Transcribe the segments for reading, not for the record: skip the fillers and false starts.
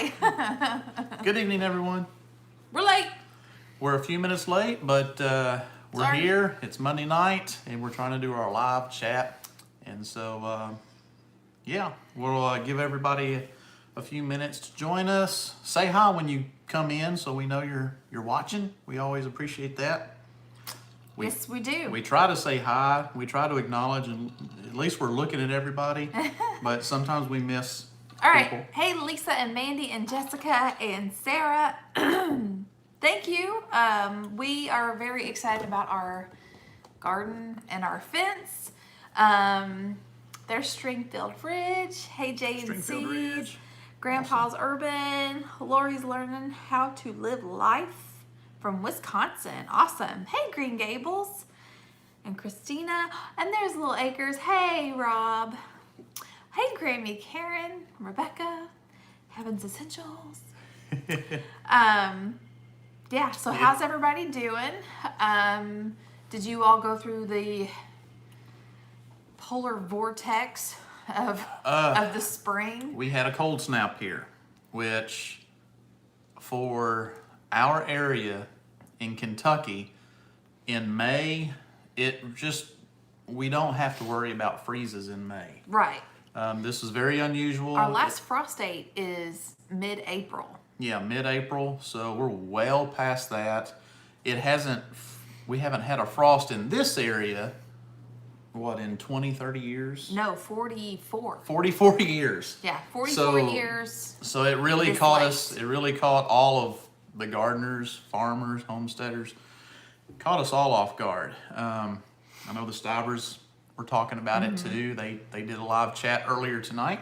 Hi. Good evening, everyone. We're late. We're a few minutes late, but we're Sorry. here. It's Monday night, and we're trying to do our live chat. And so, yeah, we'll give everybody a few minutes to join us. Say hi when you come in, so we know you're watching. We always appreciate that. Yes, we do. We try to say hi. We try to acknowledge, and at least we're looking at everybody. But sometimes we miss. All right. people. Hey, Lisa and Mandy and Jessica and Sarah. Thank you. We are very excited about our garden and our fence. There's Stringfield Ridge. Hey, Jay and Stringfield Seed. Ridge. Grandpa's Urban. Lori's learning how to live life from Wisconsin. Awesome. Hey, Green Gables. And Christina. And there's Little Acres. Hey, Rob. Hey, Grammy, Karen, Rebecca, Heaven's Essentials. Yeah, so how's everybody doing? Did you all go through the polar vortex of the spring? We had a cold snap here, which for our area in Kentucky in May, we don't have to worry about freezes in May. Right. This is very unusual. Our last frost date is mid-April. Yeah, mid-April, so we're well past that. We haven't had a frost in this area, in 20, 30 years? No, 44. 44 years. Yeah, 44 years. So it really caught us, it really caught all of the gardeners, farmers, homesteaders, caught us all off guard. I know the Stivers were talking about it too. They did a live chat earlier tonight.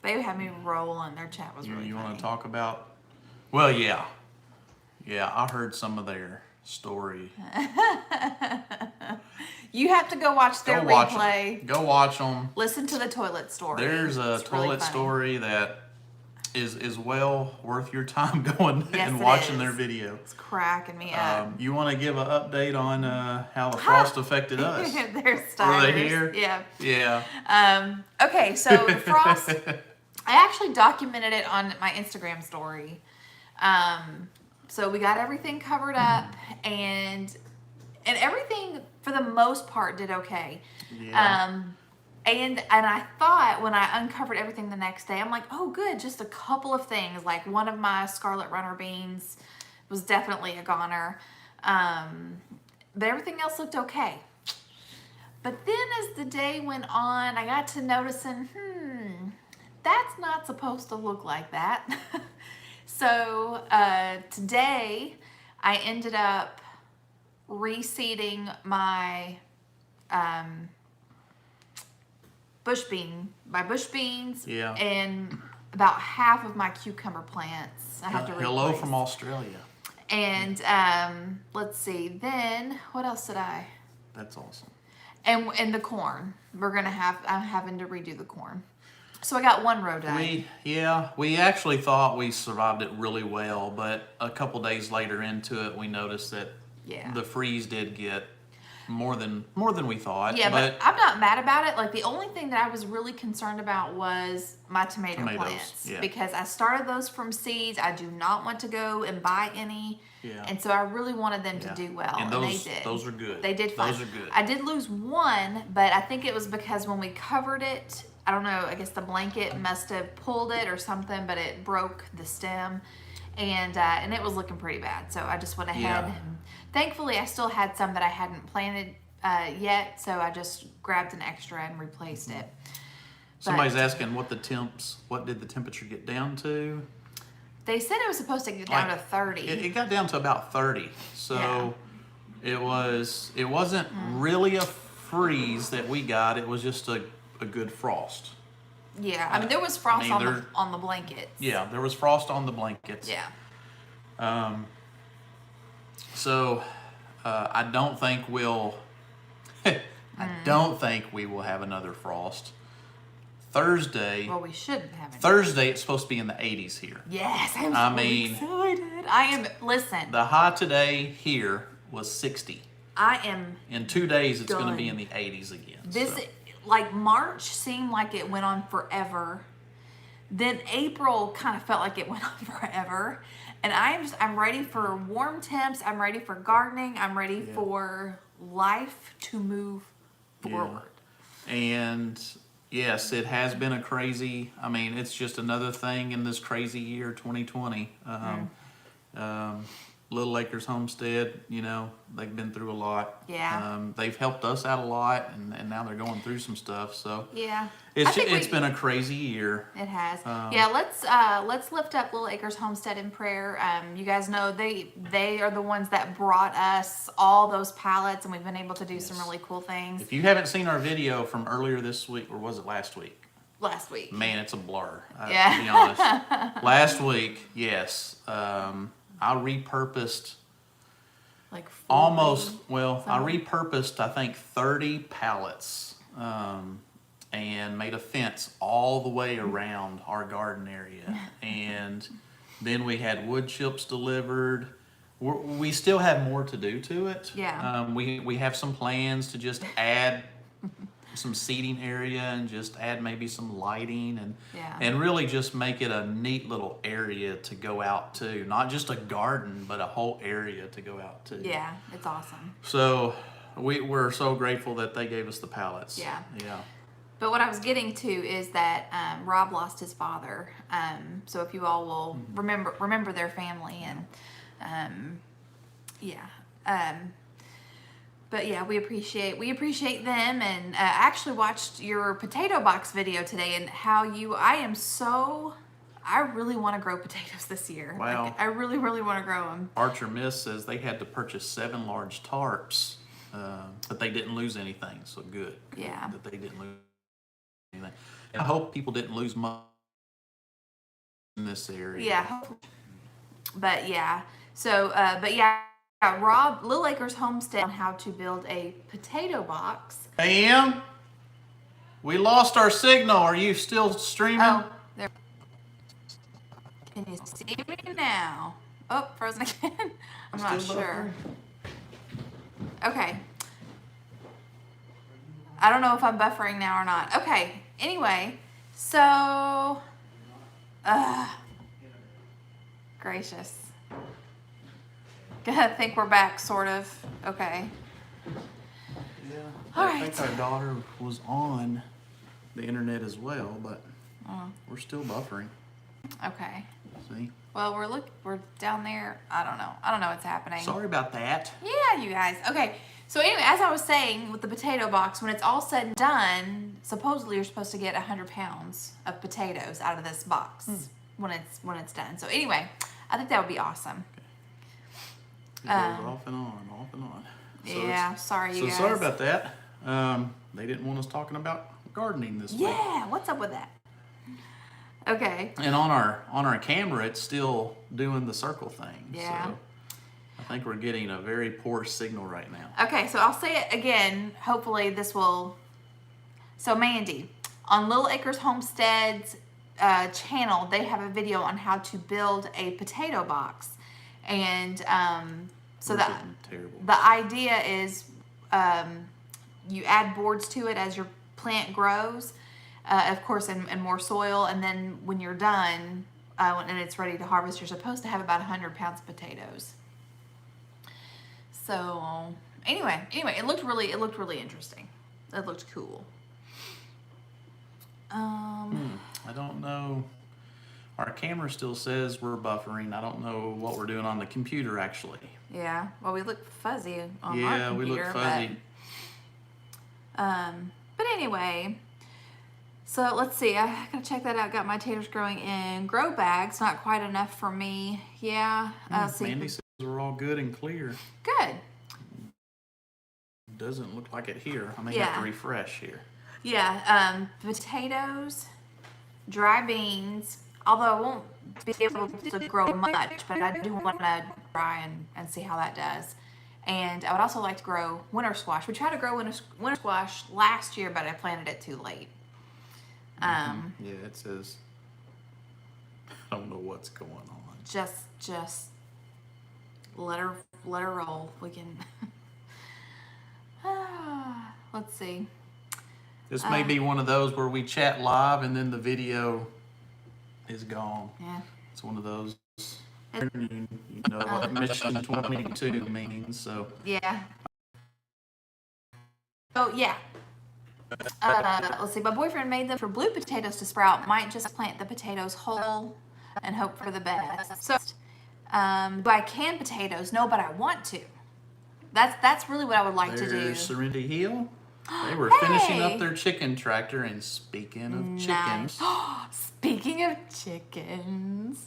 They had me rolling. Their chat was really You funny. want to talk about? Well, yeah, I heard some of their story. You have to go watch their replay. Go watch them. Listen to the toilet story. There's a It's really toilet funny. story that is well worth your time going Yes, and it watching is. their video. It's cracking me up. You want to give an update on how the frost affected us? They're Stivers. Were they here? Yeah. Yeah. Okay, so the frost, I actually documented it on my Instagram story. So we got everything covered up, and everything for the most part did okay. Yeah. And I thought when I uncovered everything the next day, I'm like, oh good, just a couple of things. Like one of my scarlet runner beans was definitely a goner. But everything else looked okay. But then as the day went on, I got to noticing, that's not supposed to look like that. So today I ended up reseeding my bush beans Yeah. and about half of my cucumber plants. I have to replace. Hello from Australia. And let's see, then what else did I? That's awesome. And the corn. I'm having to redo the corn. So I got one row done. We actually thought we survived it really well, but a couple days later into it, we noticed that the freeze did get more than we thought. Yeah, but I'm not mad about it. Like the only thing that I was really concerned about was my tomatoes. Plants. Yeah. Because I started those from seeds. I do not want to go and buy any. Yeah. And so I really wanted them to do well. And they did. Those are good. They did fine. Those are good. I did lose one, but I think it was because when we covered it, I don't know, I guess the blanket must have pulled it or something, but it broke the stem. And it was looking pretty bad. So I just went ahead. Yeah. And thankfully, I still had some that I hadn't planted yet. So I just grabbed an extra and replaced it. Somebody's asking what did the temperature get down to? They said it was supposed to get down to 30. It got down to about 30. So it wasn't really a freeze that we got. It was just a good frost. Yeah, I mean there was frost on the blankets. Yeah, there was frost on the blankets. Yeah. So I don't think we will have another frost. Thursday. Well, we shouldn't have it. Thursday, it's supposed to be in the 80s here. Yes, I'm so excited. I am. Listen. The high today here was 60. I am. In 2 days, it's going to be in the 80s again. March seemed like it went on forever. Then April kind of felt like it went on forever. And I'm ready for warm temps. I'm ready for gardening. I'm ready for life to move forward. And yes, it has been a crazy, I mean, it's just another thing in this crazy year, 2020. Little Acres Homestead, you know, they've been through a lot. Yeah. They've helped us out a lot, and now they're going through some stuff. So Yeah. it's been a crazy year. It has. Let's lift up Little Acres Homestead in prayer. You guys know they are the ones that brought us all those pallets, and we've been able to do some really cool things. If you haven't seen our video from earlier this week, or was it last week? Last week. Man, it's a blur. Yeah. To be honest. Last week, yes. I repurposed Like 40, almost, well, something. I repurposed, I think, 30 pallets and made a fence all the way around our garden area. And then we had wood chips delivered. We still have more to do to it. Yeah. We have some plans to just add some seating area and just add maybe some lighting and really just make it a neat little area to go out to. Not just a garden, but a whole area to go out to. Yeah, it's awesome. So we're so grateful that they gave us the pallets. Yeah. Yeah. But what I was getting to is that Rob lost his father. So if you all will remember their family and but yeah, we appreciate them, and actually watched your potato box video today and how I really want to grow potatoes this year. Wow. Like, I really, really want to grow them. Archer Miss says they had to purchase 7 large tarps, but they didn't lose anything. So good. Yeah. That they didn't lose anything. And I hope people didn't lose much in this area. Yeah. But yeah. So, Rob, Little Acres Homestead on how to build a potato box. AM, we lost our signal. Are you still streaming? Oh, there. Can you see me now? Oh, frozen again. I'm not sure. Okay. I don't know if I'm buffering now or not. Okay. Anyway, so, gracious. I think we're back, sort of. Okay. Yeah. All I right. think our daughter was on the internet as well, but we're still buffering. Okay. See? Well, we're down there. I don't know what's happening. Sorry about that. Yeah, you guys. Okay. So anyway, as I was saying with the potato box, when it's all said and done, supposedly you're supposed to get 100 pounds of potatoes out of this box when it's done. So anyway, I think that would be awesome. It goes off and on. So yeah, sorry you guys. So sorry about that. They didn't want us talking about gardening this week. Yeah, what's up with that? Okay. And on our camera, it's still doing the circle thing. Yeah. So I think we're getting a very poor signal right now. Okay, so I'll say it again. Hopefully this will. So Mandy, on Little Acres Homestead's channel, they have a video on how to build a potato box. And so the idea is you add boards to it as your plant grows, of course, and more soil. And then when you're done and it's ready to harvest, you're supposed to have about 100 pounds of potatoes. So anyway, it looked really interesting. It looked cool. I don't know. Our camera still says we're buffering. I don't know what we're doing on the computer, actually. Yeah. Well, we look fuzzy on our computer. Yeah, we look fuzzy. But anyway, so let's see. I gotta check that out. Got my taters growing in grow bags. Not quite enough for me. Yeah. See. Mandy says we're all good and clear. Good. Doesn't look like it here. I may have to refresh here. Yeah. Potatoes, dry beans. Although I won't be able to grow much, but I do want to try and see how that does. And I would also like to grow winter squash. We tried to grow winter squash last year, but I planted it too late. Yeah, it says. I don't know what's going on. Just let her roll. We can. Let's see. This may be one of those where we chat live and then the video is gone. Yeah. It's one of those. You know what Mission 22 means. So Yeah. Oh yeah. Let's see. My boyfriend made them for blue potatoes to sprout. Might just plant the potatoes whole and hope for the best. So, do I can potatoes? No, but I want to. That's really what I would like to do. there's Serenity Hill. They were Hey! finishing up their chicken tractor. And speaking of chickens, Speaking of chickens,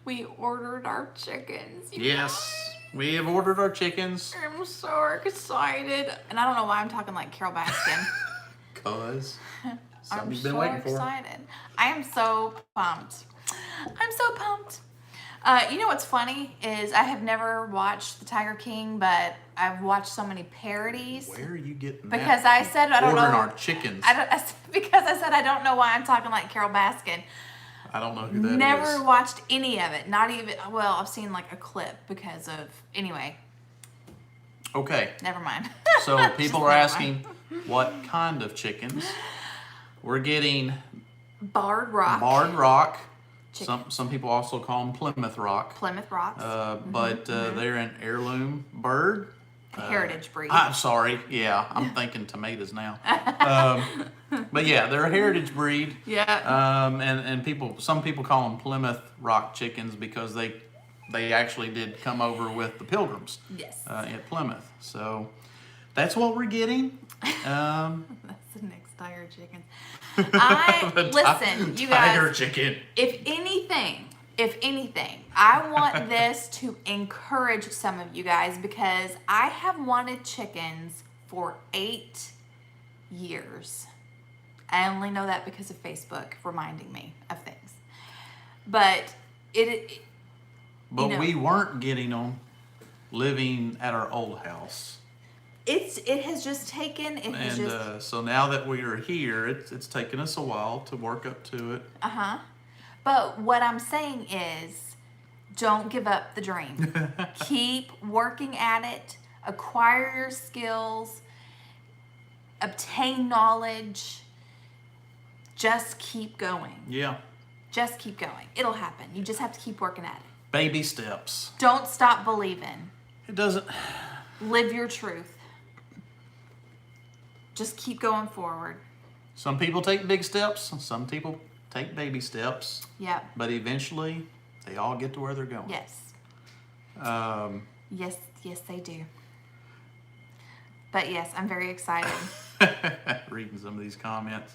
we ordered our chickens. yes, we have ordered our chickens. I'm so excited, and I don't know why I'm talking like Carol Baskin. Cause I'm something you've been so waiting for. excited. I am so pumped. I'm so pumped. You know what's funny is I have never watched The Tiger King, but I've watched so many parodies. Where are you getting Because that? I said I don't Ordering know. our chickens. Because I said I don't know why I'm talking like Carol Baskin. I don't know who that is. Never watched any of it. Not even. Well, I've seen like a clip because of. Anyway, Okay, never mind. so Just people are never asking what kind of chickens. We're getting Barred Rock. Barred Rock. Chicken. Some people also call them Plymouth Rock. Plymouth Rocks. But they're an heirloom bird. Heritage breed. I'm sorry. Yeah, I'm thinking tomatoes now. But yeah, they're a heritage breed. Yeah. And some people call them Plymouth Rock chickens because they actually did come over with the Pilgrims. Yes. At Plymouth. So that's what we're getting. That's the next Tiger Chicken. Listen, you guys. Tiger chicken. If anything, I want this to encourage some of you guys because I have wanted chickens for 8 years. I only know that because of Facebook reminding me of things. But But we weren't getting them living at our old house. it has just taken So now that we are here, it's taken us a while to work up to it. But what I'm saying is, don't give up the dream. Keep working at it. Acquire your skills. Obtain knowledge. Just keep going. Yeah. Just keep going. It'll happen. You just have to keep working at it. Baby steps. Don't stop believing. It doesn't. Live your truth. Just keep going forward. Some people take big steps. Some people take baby steps. Yep. But eventually, they all get to where they're going. Yes. Yes, they do. But yes, I'm very excited. Reading some of these comments.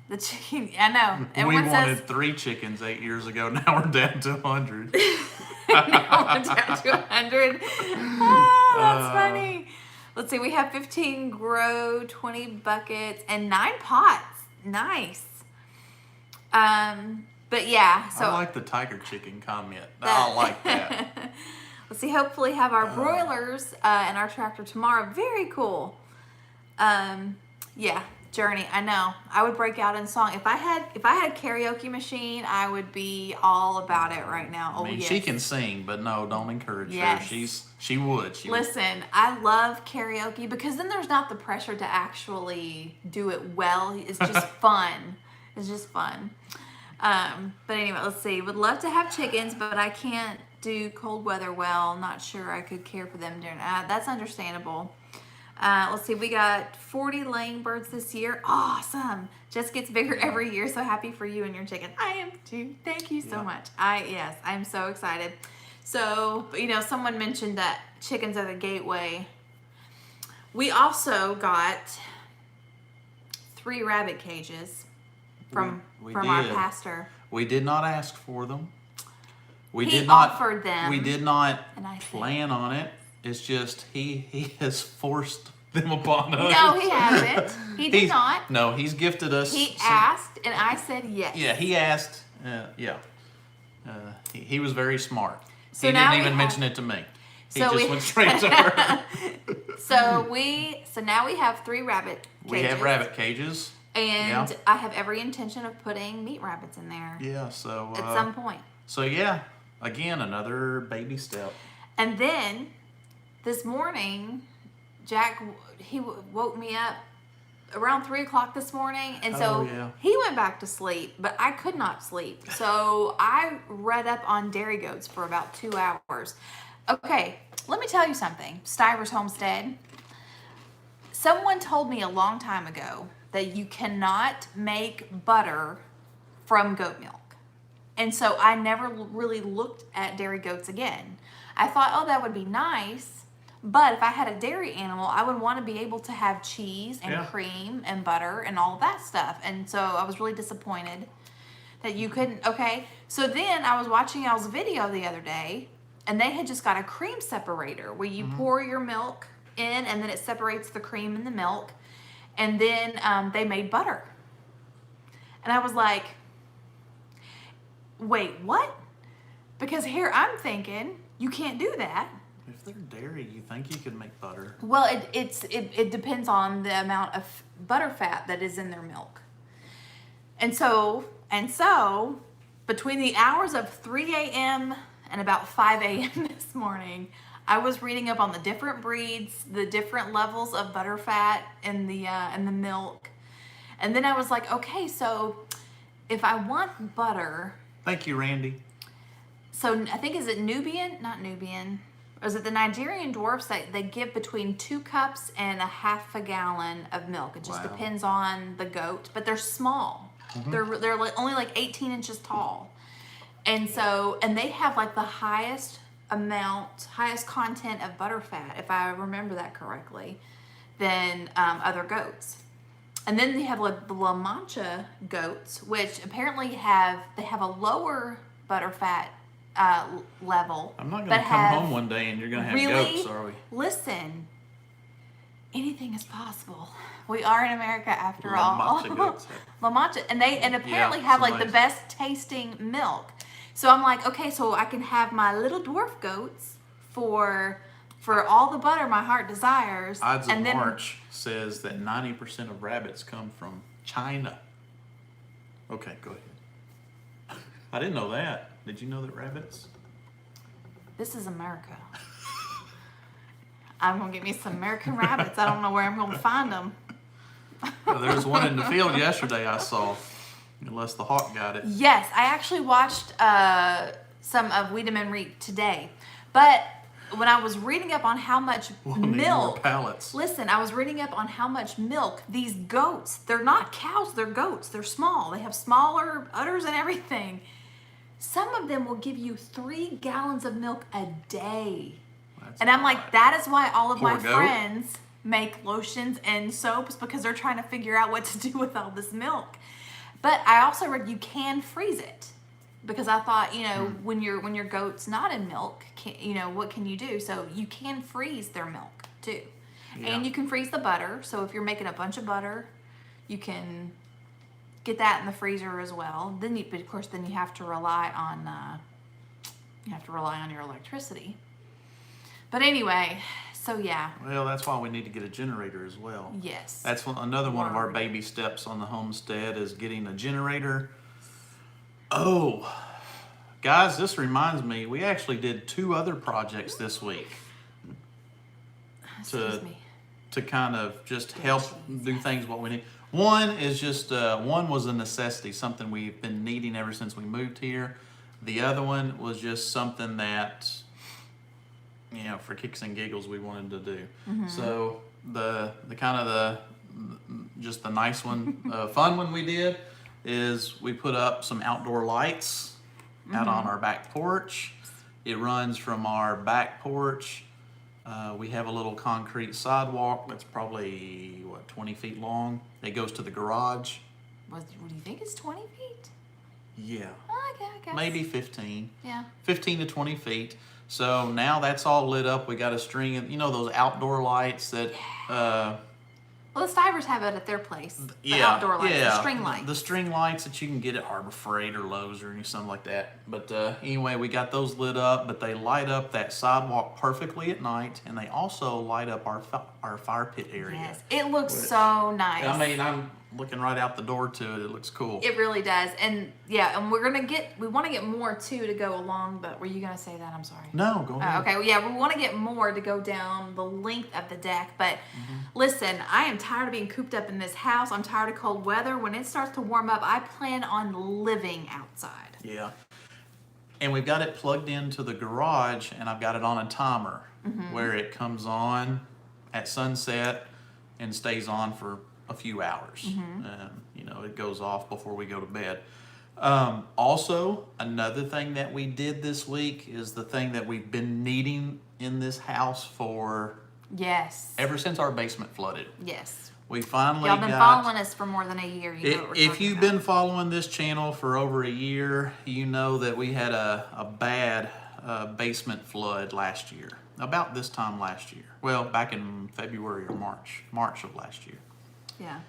The chicken, I know. We Everyone wanted says 3 chickens 8 years ago. Now we're down to 100. now we're down to 100. Oh, that's funny. Let's see, we have 15 grow, 20 buckets, and 9 pots. Nice. But yeah, so I like the tiger chicken comment. I like that. Let's see, hopefully have our broilers in our tractor tomorrow. Very cool. Yeah, Journey, I know. I would break out in song. If I had a karaoke machine, I would be all about it right now. Oh, I mean, yes. she can sing, but no, don't encourage Yes. her. She would. Listen, I love karaoke because then there's not the pressure to actually do it well. It's just fun. It's just fun. But anyway, let's see. Would love to have chickens, but I can't do cold weather well. Not sure I could care for them during. That's understandable. Let's see. We got 40 laying birds this year. Awesome. Just gets bigger every year. So happy for you and your chicken. I am too. Thank you so much. I'm so excited. So, someone mentioned that chickens are the gateway. We also got 3 rabbit cages from our pastor. We did not ask for them. He offered them. We did not And I plan on it. It's just he has forced them upon us. No, he hasn't. He did not. No, he's gifted us. He asked, and I said yes. Yeah, he asked. He was very smart. So he now didn't we even have- mention it to me. He So just we- went straight to her. So now we have 3 rabbit cages. We have rabbit cages. And Yeah. I have every intention of putting meat rabbits in there Yeah, so at some point. So yeah, again, another baby step. And then this morning, Jack, he woke me up around 3 o'clock this morning. And Oh, so yeah. he went back to sleep, but I could not sleep. So I read up on dairy goats for about 2 hours. Okay, let me tell you something. Stiver's Homestead. Someone told me a long time ago that you cannot make butter from goat milk. And so I never really looked at dairy goats again. I thought, oh, that would be nice. But if I had a dairy animal, I would want to be able to have cheese and Yeah. cream and butter and all that stuff. And so I was really disappointed that you couldn't. Okay. So then I was watching y'all's video the other day, and they had just got a cream separator where you pour your milk in, and then it separates the cream and the milk. And then they made butter. And I was like, wait, what? Because here I'm thinking, you can't do that. If they're dairy, you think you could make butter? Well, it depends on the amount of butter fat that is in their milk. And so between the hours of 3 a.m. and about 5 a.m. this morning, I was reading up on the different breeds, the different levels of butter fat in the milk. And then I was like, okay, so if I want butter, Thank you, Randy. so I think, is it Nubian? Not Nubian. Or is it the Nigerian dwarfs that they give between 2 cups and a half a gallon of milk? It just Wow. depends on the goat, but they're small. They're like only like 18 inches tall. And so, and they have like the highest content of butter fat, if I remember that correctly, than other goats. And then they have like the La Mancha goats, which apparently have a lower butter fat level. I'm not going but to come have home one day and you're going to have really, goats, are we? Listen, anything is possible. We are in America after La all. Mancha goats. La Mancha, and apparently Yeah, have like the somebody's- best tasting milk. So I'm like, okay, so I can have my little dwarf goats for all the butter my heart desires. Odds of and then March says that 90% of rabbits come from China. Okay, go ahead. I didn't know that. Did you know that rabbits? this is America. I'm gonna get me some American rabbits. I don't know where I'm gonna find them. Well, there was one in the field yesterday I saw, unless the hawk got it. Yes, I actually watched some of Wiedemann Reap today, but when I was reading up on how much We'll need more milk, pallets. listen, I was reading up on how much milk these goats, they're not cows, they're goats, they're small, they have smaller udders and everything. Some of them will give you 3 gallons of milk a day. That's And I'm a like, lot. that is why all of Poor my goat. friends make lotions and soaps, because they're trying to figure out what to do with all this milk. But I also read you can freeze it, because I thought, when your goat's not in milk, what can you do? So you can freeze their milk too. Yeah. And you can freeze the butter. So if you're making a bunch of butter, you can get that in the freezer as well. Then but of course you have to rely on your electricity. But anyway, so yeah. Well, that's why we need to get a generator as well. Yes. That's another one of our Word. baby steps on the homestead is getting a generator. Oh, guys, this reminds me, we actually did 2 other projects this week Excuse me. to kind of just help do things what we need. One is just, one was a necessity, something we've been needing ever since we moved here. The other one was just something that, for kicks and giggles we wanted to do. So the kind of just the nice one, fun one we did is we put up some outdoor lights out on our back porch. It runs from our back porch. We have a little concrete sidewalk that's probably 20 feet long. It goes to the garage. What do you think? It's 20 feet? Yeah, I guess. maybe 15. Yeah. 15 to 20 feet. So now that's all lit up. We got a string of, those outdoor lights that, Well, the Stivers have it at their place. The outdoor lights, the string lights. The string lights that you can get at Harbor Freight or Lowe's or something like that. But anyway, we got those lit up, but they light up that sidewalk perfectly at night, and they also light up our fire pit area. Yes, it looks so nice. I mean, looking right out the door to it. It looks cool. It really does. And yeah, and we want to get more too to go along, but were you going to say that? I'm sorry. No, go ahead. Okay, well, yeah, we want to get more to go down the length of the deck, but listen, I am tired of being cooped up in this house. I'm tired of cold weather. When it starts to warm up, I plan on living outside. Yeah. And we've got it plugged into the garage, and I've got it on a timer where it comes on at sunset and stays on for a few hours. You know, it goes off before we go to bed. Also, another thing that we did this week is the thing that we've been needing in this house for ever since our basement flooded. Yes. We finally Y'all been following us for more than a year. You know what we're if talking you've about. been following this channel for over a year, you know that we had a bad basement flood last year. About this time last year. Well, back in February or March of last year. Yeah.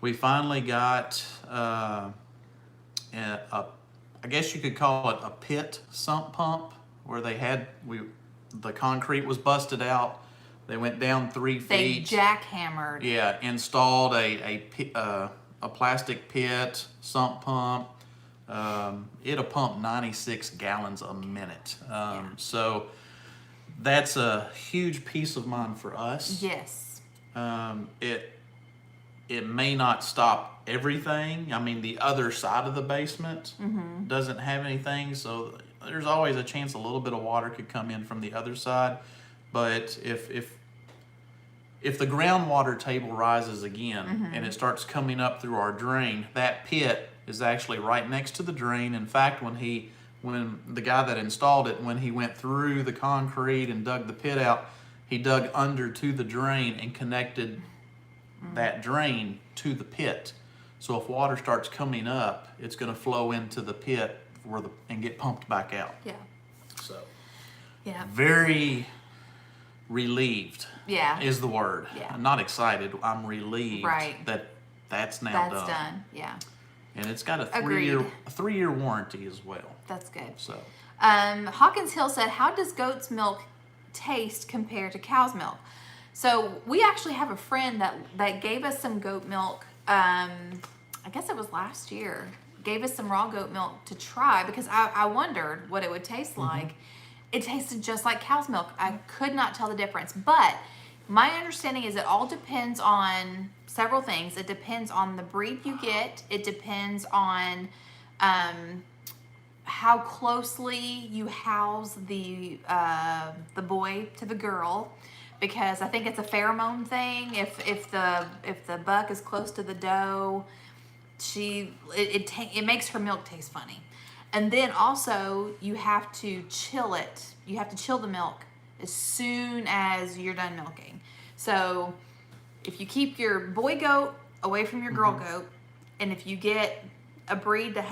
We finally got I guess you could call it a pit sump pump, where the concrete was busted out. They went down 3 They feet. jackhammered. Yeah, installed a plastic pit sump pump. It'll pump 96 gallons a minute. So that's a huge peace of mind for us. Yes. It may not stop everything. I mean, the other side of the basement doesn't have anything, so there's always a chance a little bit of water could come in from the other side. But if the groundwater table rises again and it starts coming up through our drain, that pit is actually right next to the drain. In fact, when the guy that installed it, when he went through the concrete and dug the pit out, he dug under to the drain and connected that drain to the pit. So if water starts coming up, it's going to flow into the pit and get pumped back out. Yeah. So, Yeah. very relieved. Yeah. Is the word. Yeah. I'm not excited. I'm relieved that that's now That's done. done. Yeah. And it's got a Agreed. 3-year warranty as well. That's good. So Hawkins Hill said, how does goat's milk taste compared to cow's milk? So we actually have a friend that gave us some goat milk. I guess it was last year. Gave us some raw goat milk to try because I wondered what it would taste like. It tasted just like cow's milk. I could not tell the difference. But my understanding is it all depends on several things. It depends on the breed you get. It depends on how closely you house the boy to the girl, because I think it's a pheromone thing. If the buck is close to the doe, it makes her milk taste funny. And then also you have to chill it. You have to chill the milk as soon as you're done milking. So if you keep your boy goat away from your girl goat, and if you get a breed that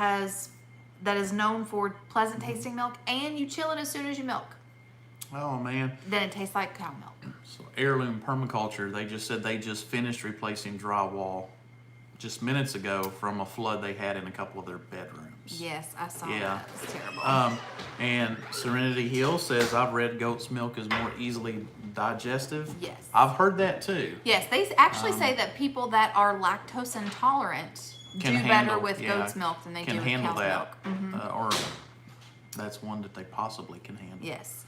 is known for pleasant tasting milk, and you chill it as soon as you milk, oh man, then it tastes like cow milk. So Heirloom Permaculture, they just said they just finished replacing drywall just minutes ago from a flood they had in a couple of their bedrooms. Yes, I saw Yeah. that. It's terrible. And Serenity Hill says, I've read goat's milk is more easily digestive. Yes. I've heard that too. Yes, they actually say that people that are lactose intolerant do better with goat's milk than they do with cow's milk. Or that's one that they possibly can handle. Yes.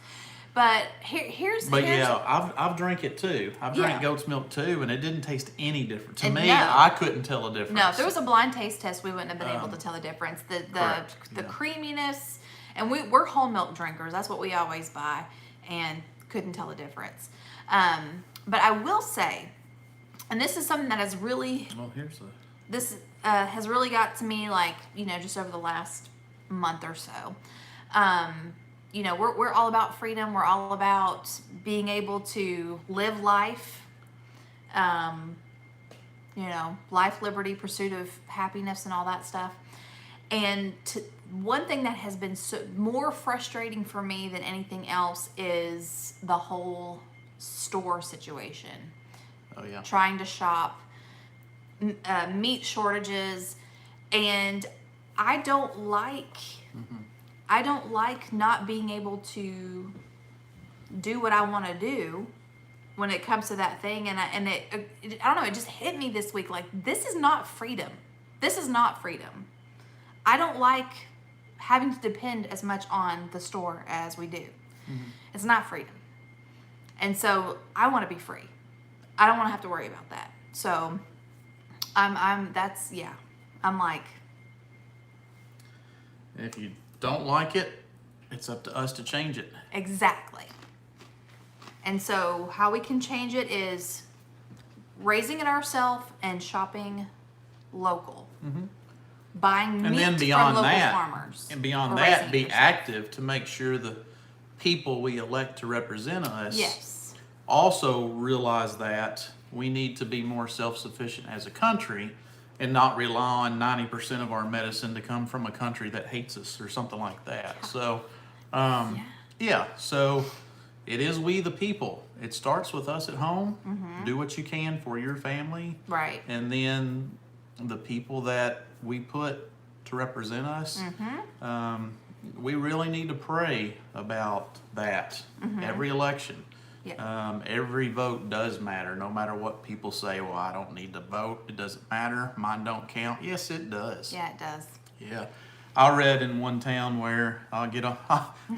But here's I've drank it too. I've drank goat's milk too, and it didn't taste any different. To me, no. I couldn't tell a difference. No, if there was a blind taste test, we wouldn't have been able to tell the difference. Correct. The creaminess, and we're whole milk drinkers. That's what we always buy, and couldn't tell the difference. But I will say, and this is something that has really has really got to me, like, just over the last month or so. We're all about freedom. We're all about being able to live life. Life, liberty, pursuit of happiness, and all that stuff. And one thing that has been more frustrating for me than anything else is the whole store situation. Oh yeah. Trying to shop, meat shortages, and I don't like not being able to do what I want to do when it comes to that thing, and I don't know, it just hit me this week. Like, this is not freedom. This is not freedom. I don't like having to depend as much on the store as we do. It's not freedom. And so I want to be free. I don't want to have to worry about that. So I'm like, If you don't like it, it's up to us to change it. exactly. And so how we can change it is raising it ourselves and shopping local. Buying And meat then from beyond local that, farmers. and beyond Or that, raising it be yourself. active to make sure the people we elect to represent us Yes. also realize that we need to be more self-sufficient as a country and not rely on 90% of our medicine to come from a country that hates us or something like that. So, so it is we the people. It starts with us at home. Do what you can for your family. Right. And then the people that we put to represent us, we really need to pray about that every election. Yeah. Every vote does matter, no matter what people say. Well, I don't need to vote. It doesn't matter. Mine don't count. Yes, it does. Yeah, it does. Yeah. I read in one town where I'll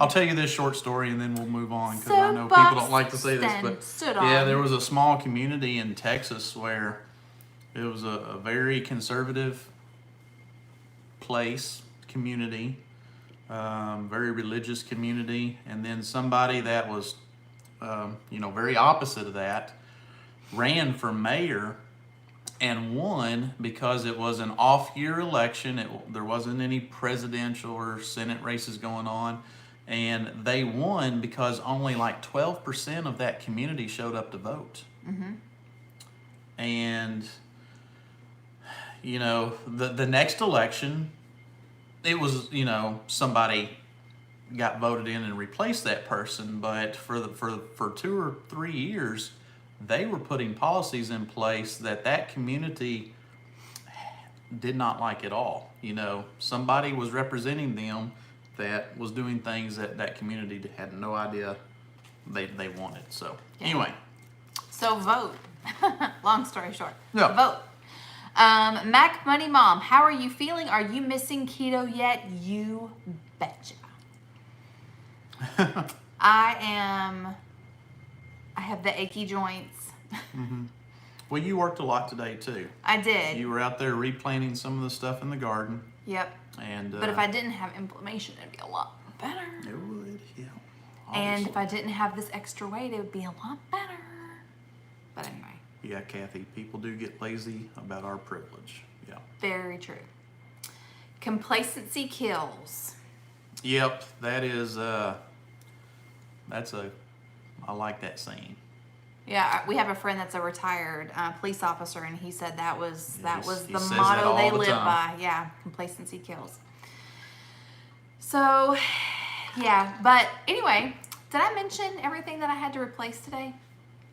tell you this short story and then we'll move on because I know people don't like to say this, but there was a small community in Texas where it was a very conservative community, very religious community, and then somebody that was, very opposite of that, ran for mayor and won because it was an off-year election. There wasn't any presidential or Senate races going on, and they won because only like 12% of that community showed up to vote. And the next election, it was, somebody got voted in and replaced that person, but for 2 or 3 years, they were putting policies in place that community did not like at all. Somebody was representing them that was doing things that community had no idea they wanted. So anyway. So vote. Long story short. Yeah. Vote. Mac Money Mom, how are you feeling? Are you missing keto yet? You betcha. I have the achy joints. Well, you worked a lot today too. I did. You were out there replanting some of the stuff in the garden. Yep. And but if I didn't have inflammation, it'd be a lot better. It would, yeah. And if I didn't have this extra weight, it would be a lot better. But anyway. Yeah, Kathy, people do get lazy about our privilege. Yeah. Very true. Complacency kills. Yep, that is, I like that saying. Yeah, we have a friend that's a retired police officer, and he said that was the says motto that they all the live time. by. Yeah, complacency kills. So, yeah, but anyway, did I mention everything that I had to replace today?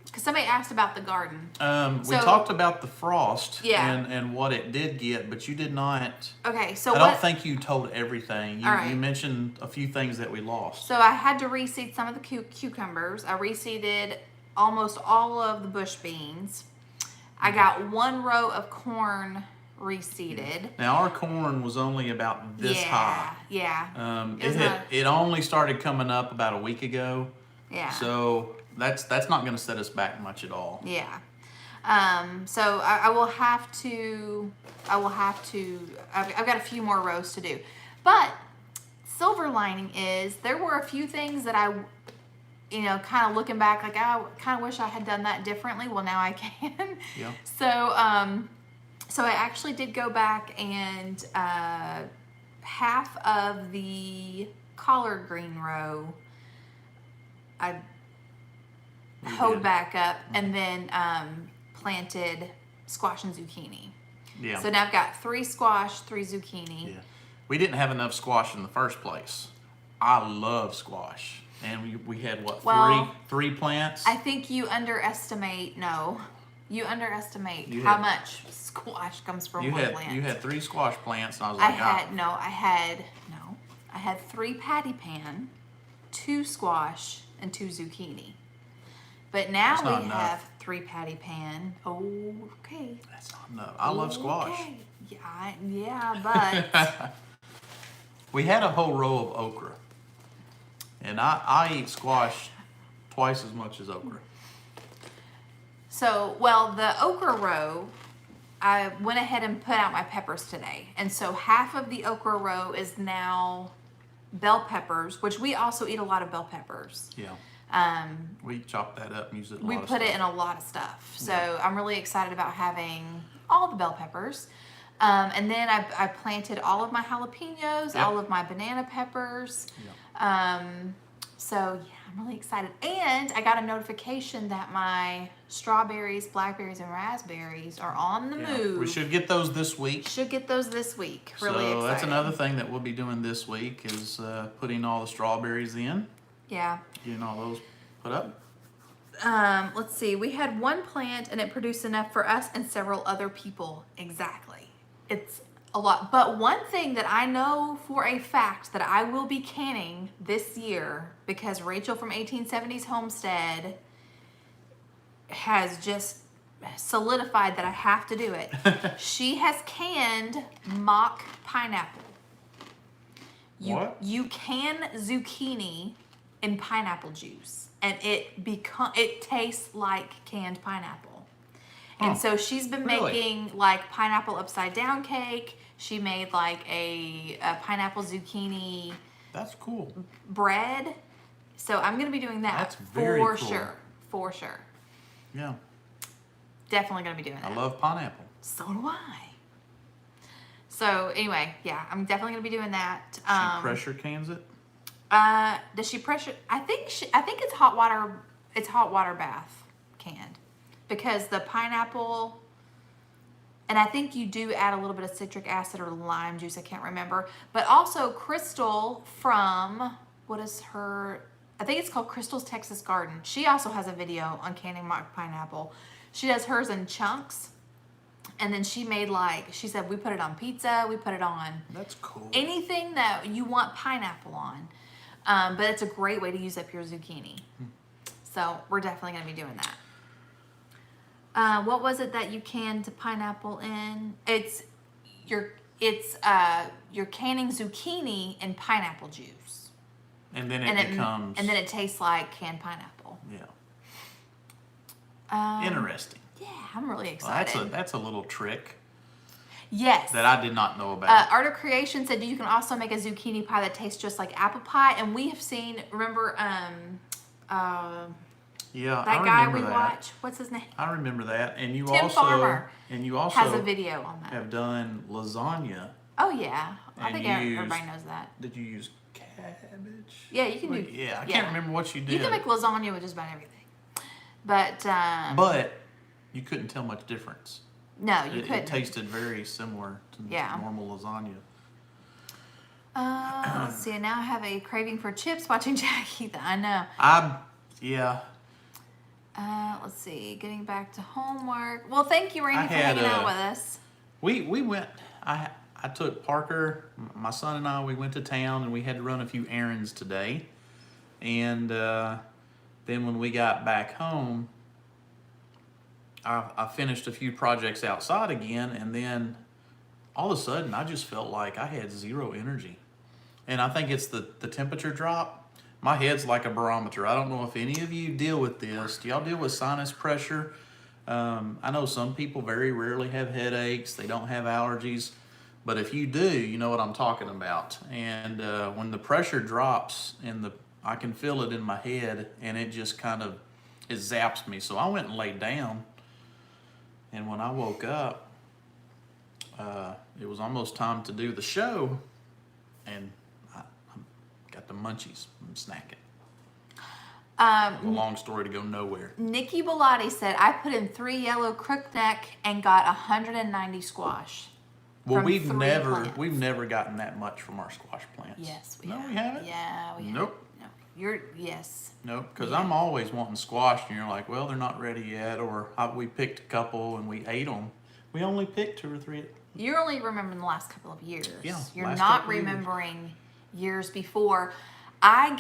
Because somebody asked about the garden. We talked about the frost Yeah. and what it did get, but you did not. Okay, so I don't think you told everything. All right. You mentioned a few things that we lost. So I had to reseed some of the cucumbers. I reseeded almost all of the bush beans. I got 1 row of corn reseeded. Now our corn was only about this high. Yeah. It only started coming up about a week ago. Yeah. So that's not going to set us back much at all. Yeah. So I will have to. I've got a few more rows to do, but silver lining is there were a few things that I, kind of looking back, like I kind of wish I had done that differently. Well, now I can. Yeah. So I actually did go back and half of the collard green row I hoed back up and then planted squash and zucchini. Yeah. So now I've got 3 squash, 3 zucchini. Yeah. We didn't have enough squash in the first place. I love squash. And we had three plants? I think you underestimate how much squash comes from one plant. You had 3 squash plants, and I was I like, had 3 patty pan, 2 squash, and 2 zucchini. But now That's not we enough. have 3 patty pan. Oh, okay. That's not enough. I love squash. Okay. Yeah, but We had a whole row of okra. And I eat squash twice as much as okra. so, well, the okra row, I went ahead and put out my peppers today. And so half of the okra row is now bell peppers, which we also eat a lot of bell peppers. Yeah. We chop that up and use it in a We lot of put it stuff. in a lot of stuff. So Yeah. I'm really excited about having all the bell peppers. And then I planted all of my jalapenos, Yep. all of my banana peppers. Yeah. So yeah, I'm really excited. And I got a notification that my strawberries, blackberries, and raspberries are on the Yeah. move. We should get those this week. Should get those this week. Really So excited. that's another thing that we'll be doing this week is putting all the strawberries in, Yeah. getting all those put up. Let's see. We had one plant and it produced enough for us and several other people. Exactly. It's a lot. But one thing that I know for a fact that I will be canning this year, because Rachel from 1870s Homestead has just solidified that I have to do it. She has canned mock pineapple. What? You can zucchini in pineapple juice, and it tastes like canned pineapple. And so she's been Really? making like pineapple upside down cake. She made like a pineapple zucchini That's cool. bread. So I'm gonna be doing that That's very for cool. sure. For sure. Yeah. Definitely gonna be doing that. I love pineapple. So do I. So anyway, yeah, I'm definitely gonna be doing that. She pressure cans it. Does she pressure? I think it's hot water. It's hot water bath canned, because the pineapple, and I think you do add a little bit of citric acid or lime juice. I can't remember. But also Crystal from what is her? I think it's called Crystal's Texas Garden. She also has a video on canning mock pineapple. She does hers in chunks, and then she made she said we put it on pizza. We put it on That's cool. anything that you want pineapple on. But it's a great way to use up your zucchini. So we're definitely going to be doing that. What was it that you canned pineapple in? You're canning zucchini in pineapple juice. And then it becomes. And then it tastes like canned pineapple. Yeah. Interesting. Yeah, I'm really Well, excited. that's a little trick Yes. that I did not know about. Art of Creation said you can also make a zucchini pie that tastes just like apple pie. And we have seen, remember, Yeah, that I guy remember we that. watch? What's his name? I remember that, and you Tim also Farmer has a have video on that. done lasagna. Oh yeah, I And think you everybody used- knows that. Did you use cabbage? Yeah, you can do. Yeah, I can't remember what you did. You can make lasagna with just about everything, but But you couldn't tell much difference. no, you It couldn't. tasted very similar to Yeah. normal lasagna. Let's see. Now I have a craving for chips watching Jackie. I know. Yeah. Let's see. Getting back to homework. Well, thank you, Randy, I for had, hanging out with us. We went. I took Parker, my son, and I. We went to town and we had to run a few errands today. And then when we got back home, I finished a few projects outside again, and then all of a sudden I just felt like I had zero energy. And I think it's the temperature drop. My head's like a barometer. I don't know if any of you deal with this. Do y'all deal with sinus pressure? I know some people very rarely have headaches. They don't have allergies. But if you do, you know what I'm talking about. And when the pressure drops, I can feel it in my head, and it just it zaps me. So I went and laid down. And when I woke up, it was almost time to do the show. And I got the munchies. I'm snacking. A long story to go nowhere. Nikki Bellotti said, I put in 3 yellow crookneck and got 190 squash. Well, from 3 plants. we've never gotten that much from our squash plants. Yes, we No, have. we haven't? Yeah, we have. Nope. No, yes. Nope, because Yeah. I'm always wanting squash, and you're like, well, they're not ready yet, or we picked a couple and we ate them. We only picked 2 or 3. You're only remembering the last couple of years. Yeah, You're last not couple of years. remembering years before. I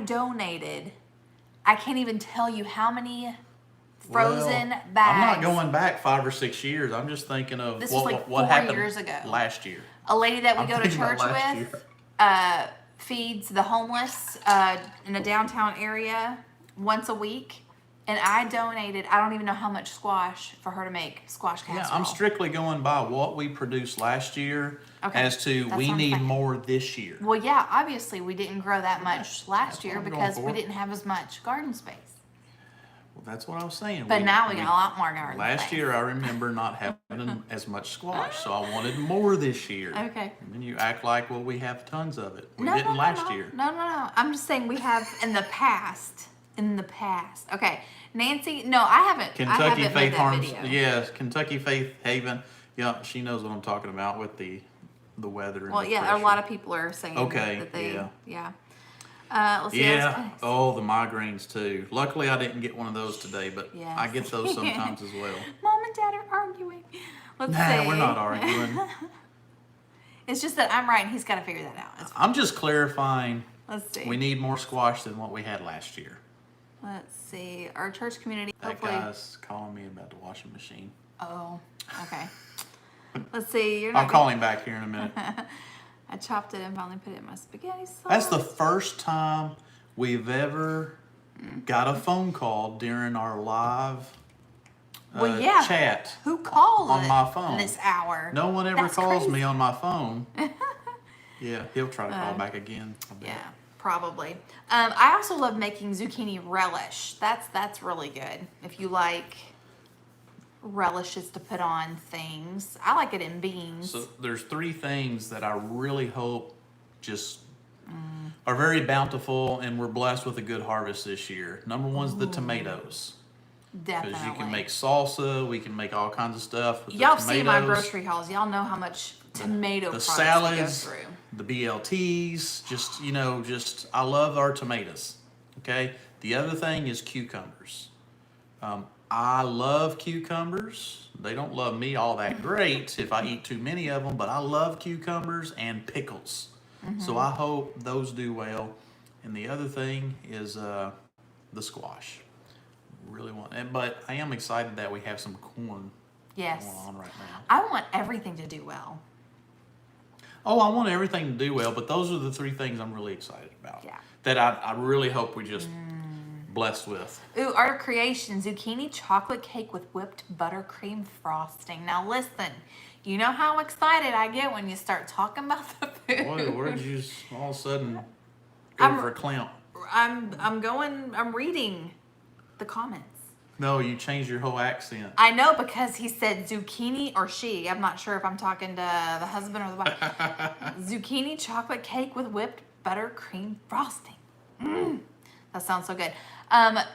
donated I can't even tell you how many frozen Well, bags. I'm not going back 5 or 6 years. I'm just thinking of This was like what 4 happened years ago. last year. A lady that we I'm go to thinking about church last with year. feeds the homeless in a downtown area once a week. And I donated, I don't even know how much squash for her to make squash casserole. Yeah, I'm strictly going by what we produced last year Okay, as to that's we what I'm need thinking. more this year. Well, yeah, obviously we didn't grow that much last That's year what I'm going because for. we didn't have as much garden space. Well, that's what I was saying. But now we got a lot more garden Last space. year, I remember not having as much squash, so I wanted more this year. Okay. And then you act like, well, we have tons of it. We No, didn't no, last no, year. No. I'm just saying we have in the past. In the past. Okay. Nancy, no, I haven't. Kentucky made Faith that Farms, video. yes, Kentucky Faith Haven. Yeah, she knows what I'm talking about with the weather. And Well, the yeah, pressure. a lot of people are saying Okay, that they, yeah. Let's see. Yeah. Oh, the migraines too. Luckily, I didn't get one of those today, but Yes. I get those sometimes as well. Mom and Dad are arguing. Let's see. Nah, we're not arguing. It's just that I'm right and he's got to figure that out. I'm just clarifying. Let's see. We need more squash than what we had last year. Let's see. Our church community. That Hopefully. guy's calling me about the washing machine. Oh, okay. Let's see. You're I'll not call him back here in a minute. I chopped it and finally put it in my spaghetti sauce. That's the first time we've ever got a phone call during our live well, yeah. chat. Who called on it my phone. this hour? No one ever That's calls crazy. me on my phone. Yeah, he'll try to call back again. I bet. Yeah, probably. I also love making zucchini relish. That's really good. If you like relishes to put on things, I like it in beans. So there's 3 things that I really hope just are very bountiful and we're blessed with a good harvest this year. Number 1's the tomatoes. Definitely. Because you can make salsa, we can make all kinds of stuff with Y'all the see my tomatoes. grocery hauls. Y'all know how much tomato The products salads, we go through. the BLTs, I love our tomatoes. Okay. The other thing is cucumbers. I love cucumbers. They don't love me all that great if I eat too many of them, but I love cucumbers and pickles. So I hope those do well. And the other thing is the squash. Really want it, but I am excited that we have some corn Yes. going on right now. I want everything to do well. Oh, I want everything to do well, but those are the 3 things I'm really excited about. Yeah. That I really hope we just blessed with. Ooh, Art of Creation, zucchini chocolate cake with whipped buttercream frosting. Now listen, you know how excited I get when you start talking about the food. Boy, where did you all of a sudden go for a clown? I'm reading the comments. No, you changed your whole accent. I know because he said zucchini or she. I'm not sure if I'm talking to the husband or the wife. Zucchini chocolate cake with whipped buttercream frosting. That sounds so good. The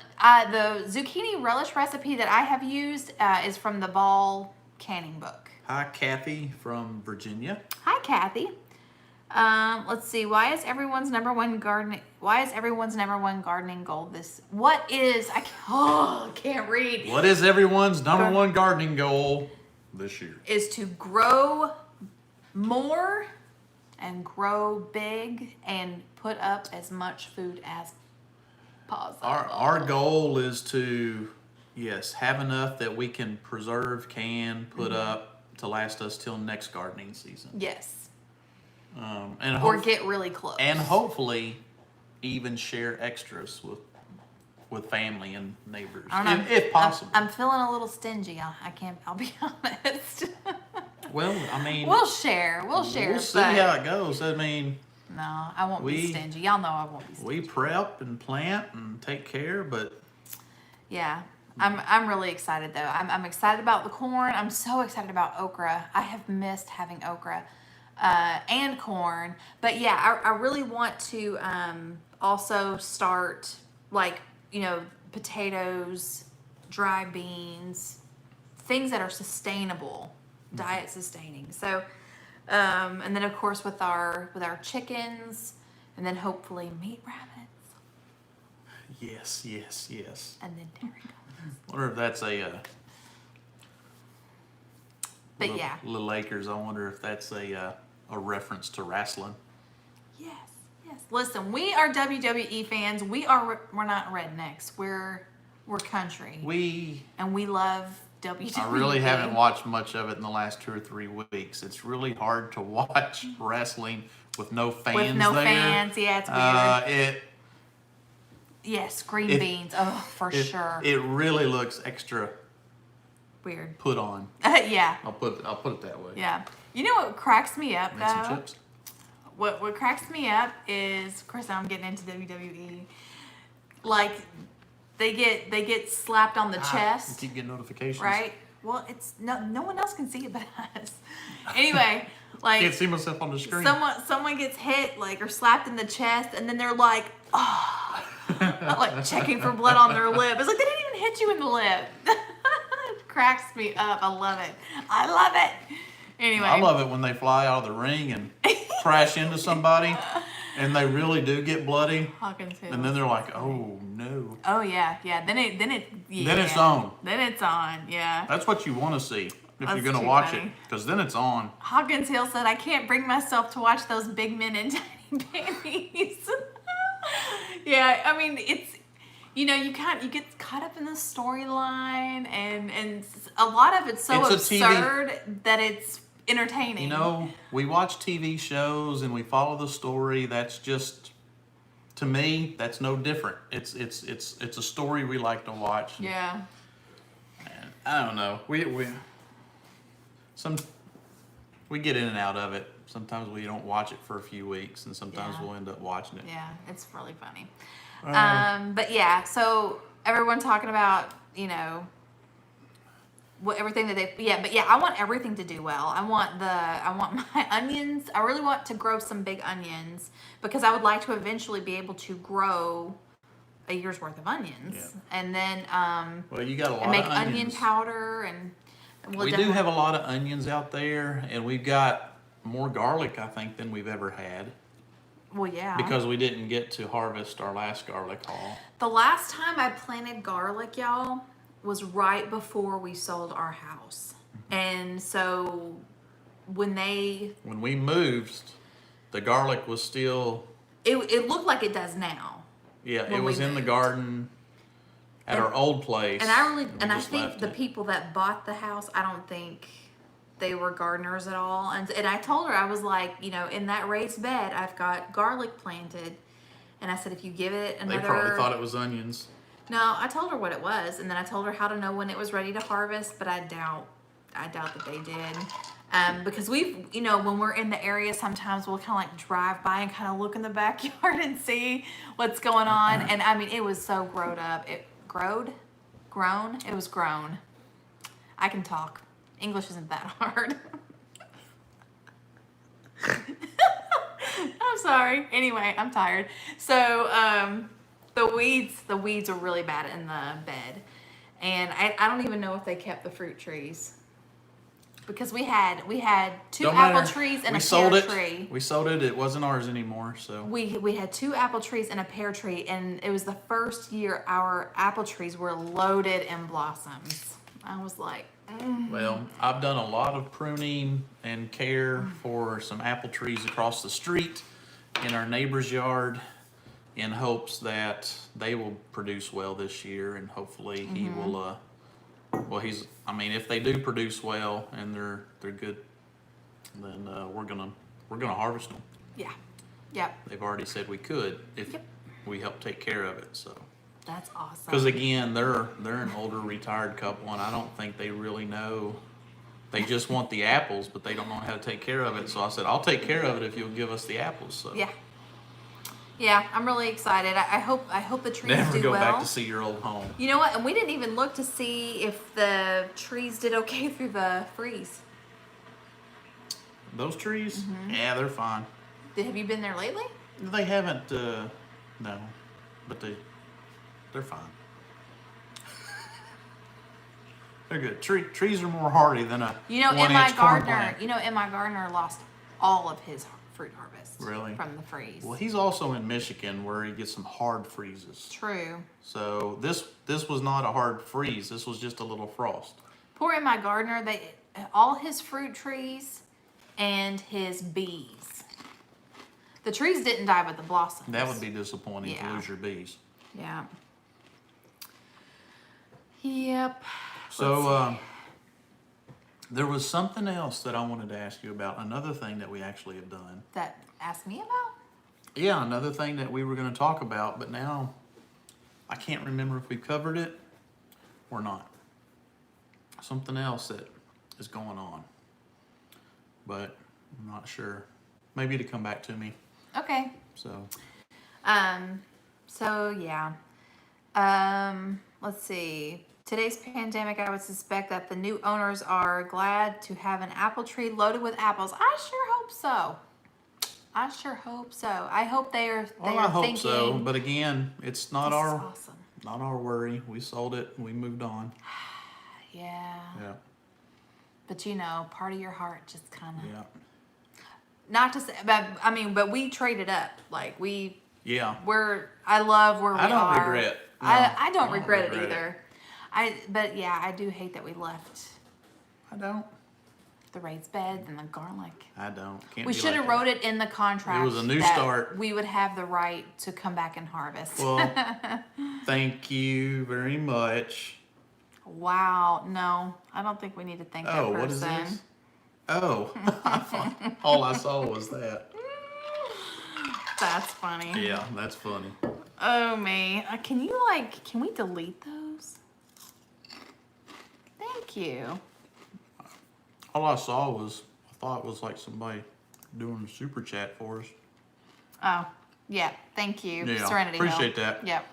zucchini relish recipe that I have used is from the Ball canning book. Hi, Kathy from Virginia. Hi, Kathy. Let's see. Why is everyone's number one gardening goal this? I can't read. What is everyone's number 1 gardening goal this year? Is to grow more and grow big and put up as much food as possible. Our goal is to, yes, have enough that we can preserve, put up to last us till next gardening season. Yes. Or Get really close. And hopefully even share extras with family and neighbors, I don't know. if possible. I'm feeling a little stingy. I'll be honest. Well, I mean, We'll share. we'll see but how it goes. I mean, no, I won't be stingy. Y'all know I won't be stingy. we prep and plant and take care, but Yeah. I'm really excited though. I'm excited about the corn. I'm so excited about okra. I have missed having okra and corn. But yeah, I really want to also start potatoes, dry beans, things that are sustainable, diet sustaining. So and then of course with our chickens, and then hopefully meat rabbits. yes. And then dairy dogs. Wonder if that's But yeah. Little Acres. I wonder if that's a reference to wrestling. Yes. Listen, we are WWE fans. We're not rednecks. We're country. And we love WWE. I really haven't watched much of it in the last 2 or 3 weeks. It's really hard to watch wrestling with no fans With no there. fans, yeah, it's weird. Yes, green beans. Oh, for sure. It really looks extra weird. Put on. Yeah. I'll put it that way. Yeah. You know what cracks me up Make some though? chips. What cracks me up is, of course, I'm getting into WWE. Like, they get slapped on the chest. You keep getting notifications. Right? Well, it's no one else can see it but us. Anyway, like, Can't see myself on the screen. Someone gets hit, like, or slapped in the chest, and then they're like, oh, like checking for blood on their lip. It's like they didn't even hit you in the lip. It cracks me up. I love it. I love it. Anyway, I love it when they fly out of the ring and crash into somebody, and they really do get bloody. Hawkins Hill. And then they're like, "Oh no!" Oh yeah. Then it's on. Then it's on. Yeah. That's what you want to see if That's you're gonna too watch funny. it, because then it's on. Hawkins Hill said, "I can't bring myself to watch those big men in tiny panties." Yeah, I mean, it's, you get caught up in the storyline, and a lot of it's so It's a TV absurd that it's entertaining. You know, we watch TV shows and we follow the story. That's just, to me, that's no different. It's a story we like to watch. Yeah. And I don't know. We get in and out of it. Sometimes we don't watch it for a few weeks, and sometimes Yeah. we'll end up watching it. Yeah, it's really funny. But yeah, so everyone talking about, everything that I want everything to do well. I want my onions. I really want to grow some big onions because I would like to eventually be able to grow a year's worth of onions. Yeah. And then Well, you got a lot and make of onions. onion powder, and We do have a lot of onions out there, and we've got more garlic, I think, than we've ever had. Well, yeah. Because we didn't get to harvest our last garlic haul. The last time I planted garlic, y'all, was right before we sold our house. And so when we moved, the garlic was still... It looked like it does now. Yeah, when it was we in the moved. garden at our old place. And I just think left the it. people that bought the house, I don't think they were gardeners at all. And I told her, I was like, in that raised bed, I've got garlic planted. And I said, if you give it another... They probably thought it was onions. No, I told her what it was, and then I told her how to know when it was ready to harvest, but I doubt that they did. Because we've, when we're in the area, sometimes we'll kind of like drive by and kind of look in the backyard and see what's going on. And I mean, it was so grown up. Grown? It was grown. I can talk. English isn't that hard. I'm sorry. Anyway, I'm tired. So, the weeds are really bad in the bed. And I don't even know if they kept the fruit trees. Because we had two Don't apple matter. trees and We a sold pear it. tree. We sold it. It wasn't ours anymore. So We had two apple trees and a pear tree, and it was the first year our apple trees were loaded in blossoms. I was like, Well, I've done a lot of pruning and care for some apple trees across the street in our neighbor's yard, in hopes that they will produce well this year, and hopefully he will. If they do produce well and they're good, then we're gonna harvest them. yeah, yep, They've already said we could if Yep. we help take care of it. So. that's awesome. Because again, they're an older retired couple, and I don't think they really know. They just want the apples, but they don't know how to take care of it. So I said, I'll take care of it if you'll give us the apples. So Yeah, I'm really excited. I hope the trees never do go well. back to see your old home. You know what? And we didn't even look to see if the trees did okay through the freeze. Those trees, yeah, they're fine. Have you been there lately? They haven't, no, but they're fine. They're good. Trees are more hardy than a Emma corn plant. Gardner lost all of his fruit harvest. Really? From the freeze. Well, he's also in Michigan where he gets some hard freezes. True. So this was not a hard freeze. This was just a little frost. Poor Emma Gardner, all his fruit trees and his bees. The trees didn't die, but the blossoms. That would be disappointing to Yeah. lose your bees. Yeah. Yep. So there was something else that I wanted to ask you about. Another thing that we actually have done. That asked me about? Yeah, another thing that we were going to talk about, but now I can't remember if we covered it or not. Something else that is going on, but I'm not sure. Maybe to come back to me. Okay. So. So yeah. Let's see. Today's pandemic, I would suspect that the new owners are glad to have an apple tree loaded with apples. I sure hope so. I sure hope so. I hope they are. Well, I hope so, but again, it's not This is our awesome. not our worry. We sold it and we moved on. Yeah. Yeah. But you know, part of your heart just kind of. Yeah. Not to say, but I mean, but we traded up. Like we. Yeah. I love where we are. I don't regret. No, I don't regret it either. But yeah, I do hate that we left I don't. the raised beds and the garlic. I don't. Can't We be should like have that. wrote it in the contract. It was a new that start. We would have the right to come back and harvest. Well, thank you very much. Wow. No, I don't think we need to thank that Oh, person. what is this? Oh, all I saw was that. That's funny. Yeah, that's funny. Oh, me. Can we delete those? Thank you. All I saw was, I thought it was like somebody doing a super chat for us. Oh, yeah. Thank you. Yeah, Serenity appreciate Hill. that. Yep.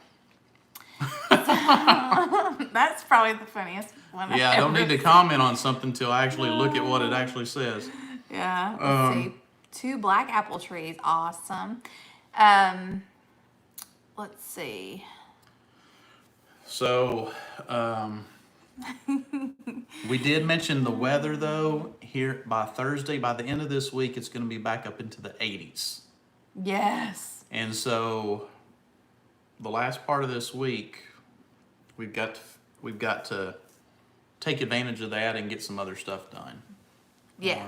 That's probably the funniest one. Yeah, I don't need to comment on something till I actually look at what it actually says. Yeah. Let's see. 2 black apple trees. Awesome. Let's see. So, we did mention the weather though. Here by Thursday, by the end of this week, it's going to be back up into the 80s. Yes. And so, the last part of this week, we've got to take advantage of that and get some other stuff done. Yeah.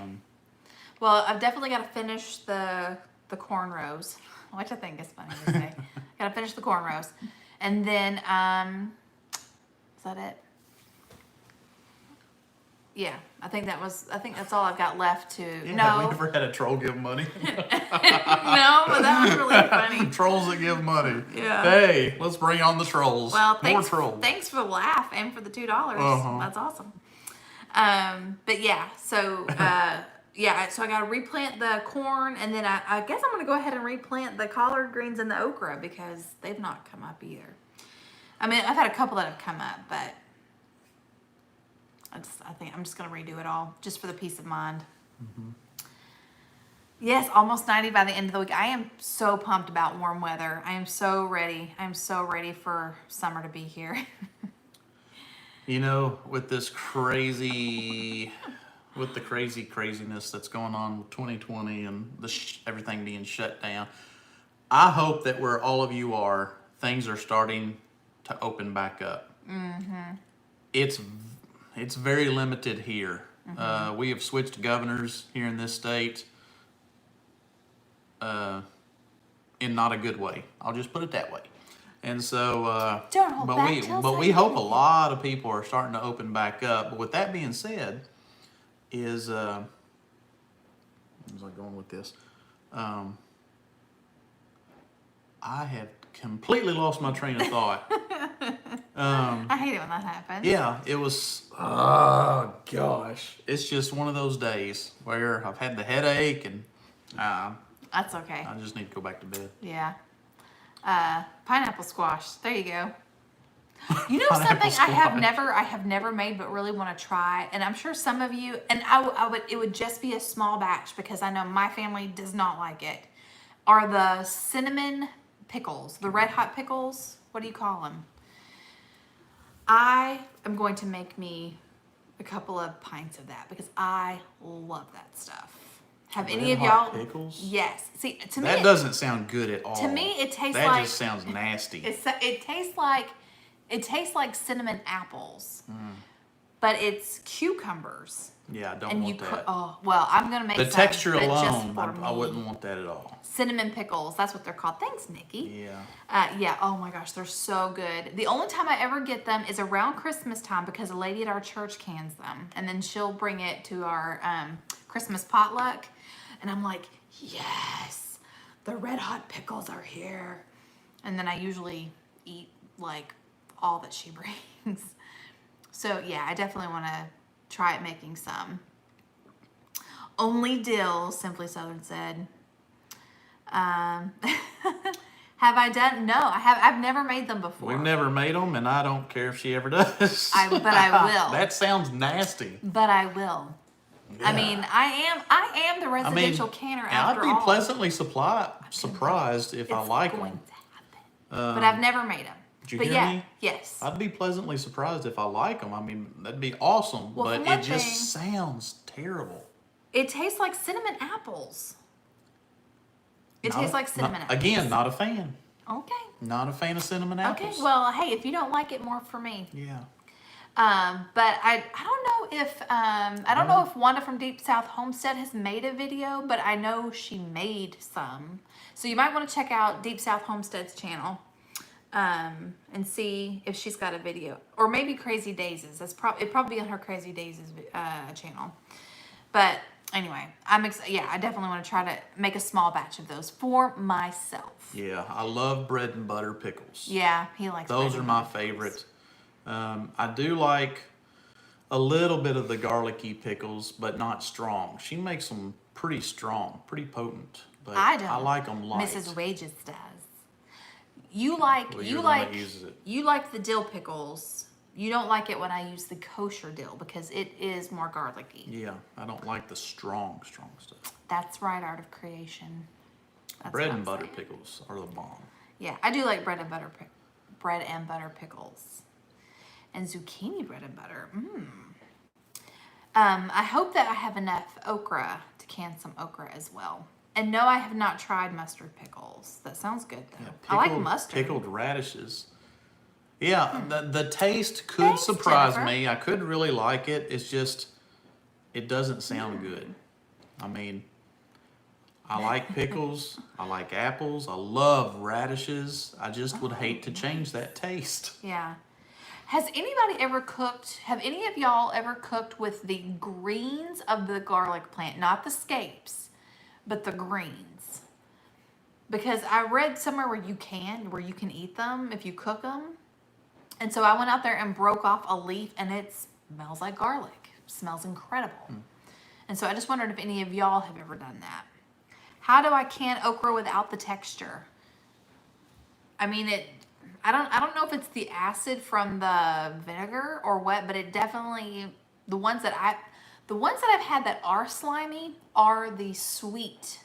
Well, I've definitely got to finish the cornrows, which I think is funny to say. Got to finish the cornrows, and then is that it? Yeah, I think that's all I've got left to. Yeah, No, have we ever had a troll give money? no, but that was really funny. Trolls that give money. Yeah. Hey, let's bring on the trolls. Well, More thanks, trolls. thanks for the laugh and for the $2. Uh-huh. That's awesome. But yeah, so yeah, so I got to replant the corn, and then I guess I'm gonna go ahead and replant the collard greens and the okra because they've not come up either. I mean, I've had a couple that have come up, but I think I'm just gonna redo it all just for the peace of mind. Mm-hmm. Yes, almost 90 by the end of the week. I am so pumped about warm weather. I am so ready. I'm so ready for summer to be here. You know, with this craziness that's going on with 2020 and everything being shut down, I hope that where all of you are, things are starting to open back up. Mm-hmm. It's very limited here. Mm-hmm. We have switched governors here in this state in not a good way. I'll just put it that way. And so, Don't hold back, tell but we somebody. hope a lot of people are starting to open back up. But with that being said, where's I going with this? I have completely lost my train of thought. I hate it when that happens. Yeah, it was. Oh gosh, it's just one of those days where I've had the headache and That's okay. I just need to go back to bed. Yeah. Pineapple squash. There you go. You know Pineapple something I squash. have never made but really want to try, and I'm sure some of you, and it would just be a small batch because I know my family does not like it, are the cinnamon pickles, the red hot pickles. What do you call them? I am going to make me a couple of pints of that because I love that stuff. Have any of Red hot y'all? pickles? Yes. See, to me, That doesn't sound good at all. to me, it tastes that like just sounds nasty. it tastes like cinnamon apples. but it's cucumbers. Yeah, I don't And want that. oh, well, I'm going to make The some, texture but just alone, for I me. wouldn't want that at all. Cinnamon pickles, that's what they're called. Thanks, Nikki. Yeah. Yeah, oh my gosh, they're so good. The only time I ever get them is around Christmas time because a lady at our church cans them. And then she'll bring it to our Christmas potluck. And I'm like, yes, the red hot pickles are here. And then I usually eat like all that she brings. So yeah, I definitely want to try it making some. Only dill, Simply Southern said. Have I done? No, I have. I've never made them before. We've never made them, and I don't care if she ever does. But I will. That sounds nasty. But I will. Yeah. I mean, I am the residential canner after all. I'd be pleasantly surprised if I like them. It's going to happen. But I've never made them. Did you hear me? Yes. I'd be pleasantly surprised if I like them. I mean, that'd be awesome. Well, but for one it just thing, sounds terrible. It tastes like cinnamon apples. It tastes like cinnamon apples. Again, not a fan. Okay. Not a fan of cinnamon apples. Okay. Well, hey, if you don't like it, more for me. Yeah. But I don't know if Wanda from Deep South Homestead has made a video, but I know she made some. So you might want to check out Deep South Homestead's channel, and see if she's got a video, or maybe Crazy Daisies. It'd probably be on her Crazy Daisies channel. But anyway, yeah, I definitely want to try to make a small batch of those for myself. Yeah, I love bread and butter pickles. Yeah, he likes those. Are my favorite. I do like a little bit of the garlicky pickles, but not strong. She makes them pretty strong, pretty potent. But I don't. I like them light. Mrs. Wages does. You like the dill pickles. You don't like it when I use the kosher dill because it is more garlicky. Yeah, I don't like the strong stuff. That's right, Art of Creation. That's bread and butter pickles are the bomb. Yeah, I do like bread and butter pickles. And zucchini bread and butter. I hope that I have enough okra to can some okra as well. And no, I have not tried mustard pickles. That sounds good though. Yeah, I like mustard. Pickled radishes. Yeah, the taste could surprise me. I could really like it. It's just, it doesn't sound good. I mean, I like pickles. I like apples. I love radishes. I just would hate to change that taste. Yeah. Have any of y'all ever cooked with the greens of the garlic plant? Not the scapes, but the greens. Because I read somewhere where you can eat them if you cook them. And so I went out there and broke off a leaf, and it smells like garlic. It smells incredible. And so I just wondered if any of y'all have ever done that. How do I can okra without the texture? I mean, I don't know if it's the acid from the vinegar or what, but it definitely, the ones that I've had that are slimy are the sweet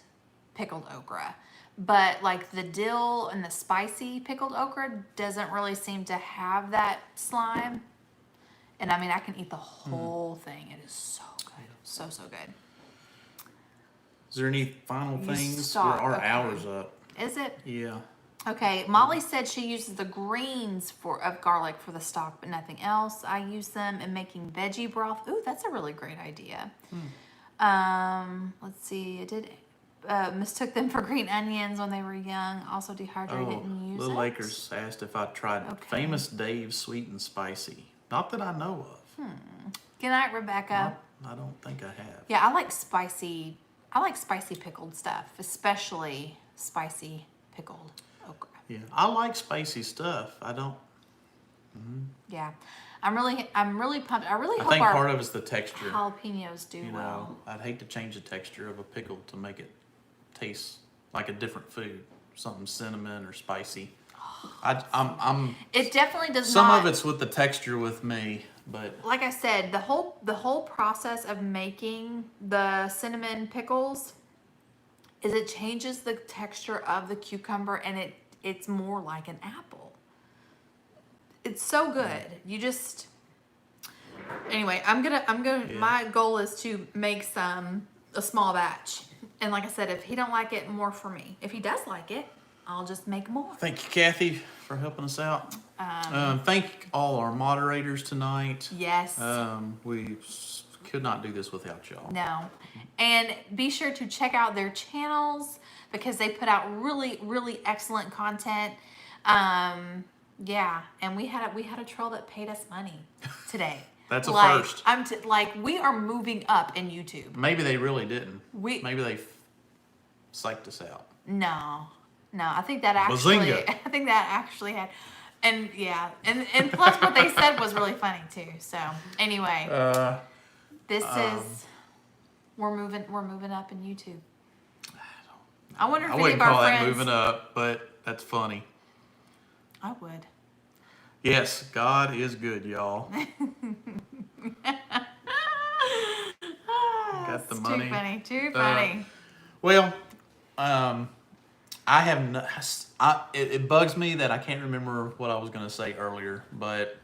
pickled okra. But like the dill and the spicy pickled okra doesn't really seem to have that slime. And I mean, I can eat the whole thing. It is so good. So good. Is there any final things? Our hour's up. Is it? Yeah. Okay, Molly said she uses the greens of garlic for the stock, but nothing else. I use them in making veggie broth. Ooh, that's a really great idea. Let's see. I did mistook them for green onions when they were young. Also dehydrated and used Little Lakers asked if I tried Famous Dave's Sweet and Spicy. Not that I know of. Good night, Rebecca. I don't think I have. Yeah, I like spicy pickled stuff, especially spicy pickled okra. Yeah, I like spicy stuff. I don't. Yeah, I'm really pumped. I think part of it's the texture. Jalapenos do well. I'd hate to change the texture of a pickle to make it taste like a different food, something cinnamon or spicy. It definitely does some not. of it's with the texture with me, but like I said, the whole process of making the cinnamon pickles is it changes the texture of the cucumber, and it's more like an apple. It's so good. You just anyway. I'm gonna. Yeah. My goal is to make a small batch, and like I said, if he don't like it, more for me. If he does like it, I'll just make more. Thank you, Kathy, for helping us out. Thank all our moderators tonight. Yes. We could not do this without y'all. No. And be sure to check out their channels because they put out really, really excellent content. Yeah, and we had a troll that paid us money today. That's a first. We are moving up in YouTube. Maybe they really didn't. Maybe they psyched us out. No, I think that actually. Bazinga. I think that actually had, and yeah, and plus what they said was really funny too. So anyway, this is we're moving up in YouTube. I wonder if I any wouldn't of our call friends. that moving up, but that's funny. I would. Yes, God is good, y'all. Got the money. Too funny. Too funny. Well, I have no, it bugs me that I can't remember what I was going to say earlier, but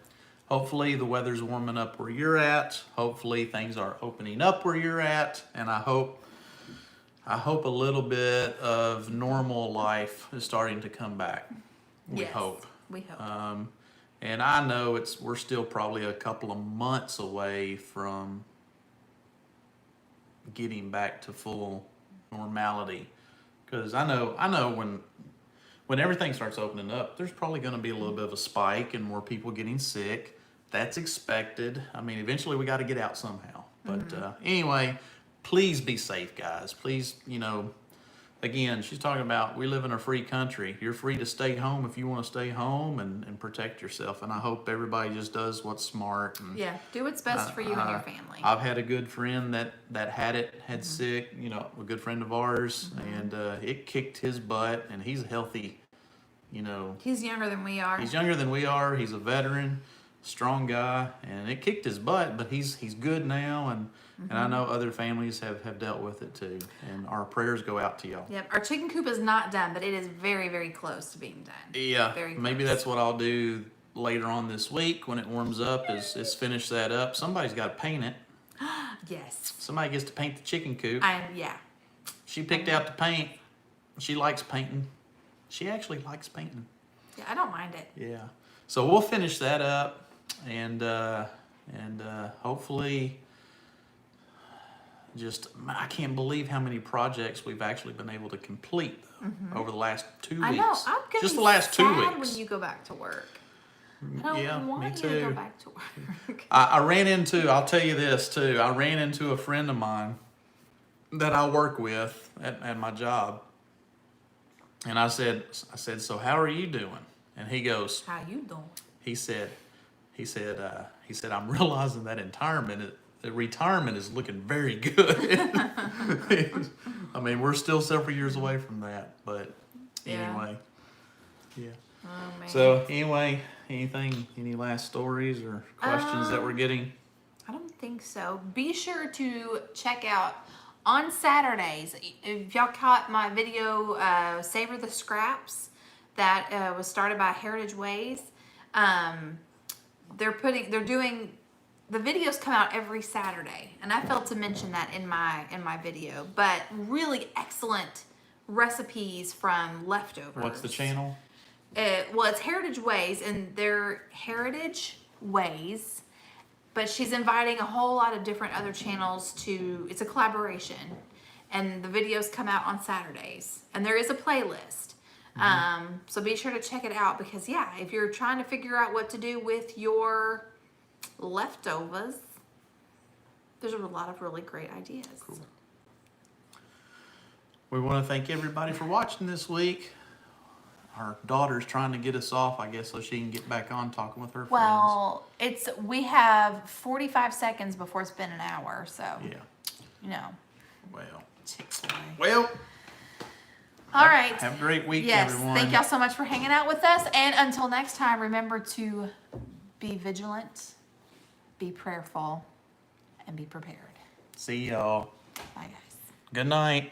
hopefully the weather's warming up where you're at. Hopefully things are opening up where you're at, and I hope a little bit of normal life is starting to come back. We hope. We hope. And I know we're still probably a couple of months away from getting back to full normality. Because I know when everything starts opening up, there's probably going to be a little bit of a spike and more people getting sick. That's expected. I mean, eventually we got to get out somehow. But anyway, please be safe, guys. Please, again, she's talking about we live in a free country. You're free to stay home if you want to stay home and protect yourself. And I hope everybody just does what's smart. And, do what's best for you and your family. I've had a good friend that had sick, a good friend of ours, and it kicked his butt, and he's healthy, He's younger than we are. He's younger than we are. He's a veteran, strong guy, and it kicked his butt, but he's good now, and I know other families have dealt with it too, and our prayers go out to y'all. Yep, our chicken coop is not done, but it is very, very close to being done. Yeah, very maybe close. that's what I'll do later on this week when it warms up is finish that up. Somebody's got to paint it. Yes. Somebody gets to paint the chicken coop. Yeah. She picked out the paint. She likes painting. She actually likes painting. Yeah, I don't mind it. Yeah. So we'll finish that up, and hopefully, I can't believe how many projects we've actually been able to complete over the last 2 weeks. I know. I'm gonna just be the last 2 sad weeks. when you go back to work. I don't want me you to too. go back to work. I'll tell you this too. I ran into a friend of mine that I work with at my job. And I said, so how are you doing? And he goes, How you doing? He said, I'm realizing that retirement is looking very good. I mean, we're still several years away from that, but anyway, yeah. Oh, man. So anyway, any last stories or questions that we're getting? I don't think so. Be sure to check out on Saturdays. If y'all caught my video, Savor the Scraps, that was started by Heritage Ways. They're doing, the videos come out every Saturday, and I failed to mention that in my video, but really excellent recipes from leftovers. What's the channel? Well, it's Heritage Ways, and they're Heritage Ways, but she's inviting a whole lot of different other channels it's a collaboration, and the videos come out on Saturdays, and there is a playlist. So be sure to check it out because, if you're trying to figure out what to do with your leftovers, there's a lot of really great ideas. Cool. We want to thank everybody for watching this week. Our daughter's trying to get us off, I guess, so she can get back on talking with her friends. Well, we have 45 seconds before it's been an hour, so Well. Chick-fil-A. Well. All right. Have a great week, yes, everyone. thank y'all so much for hanging out with us. And until next time, remember to be vigilant, be prayerful, and be prepared. See y'all. Bye, guys. Good night.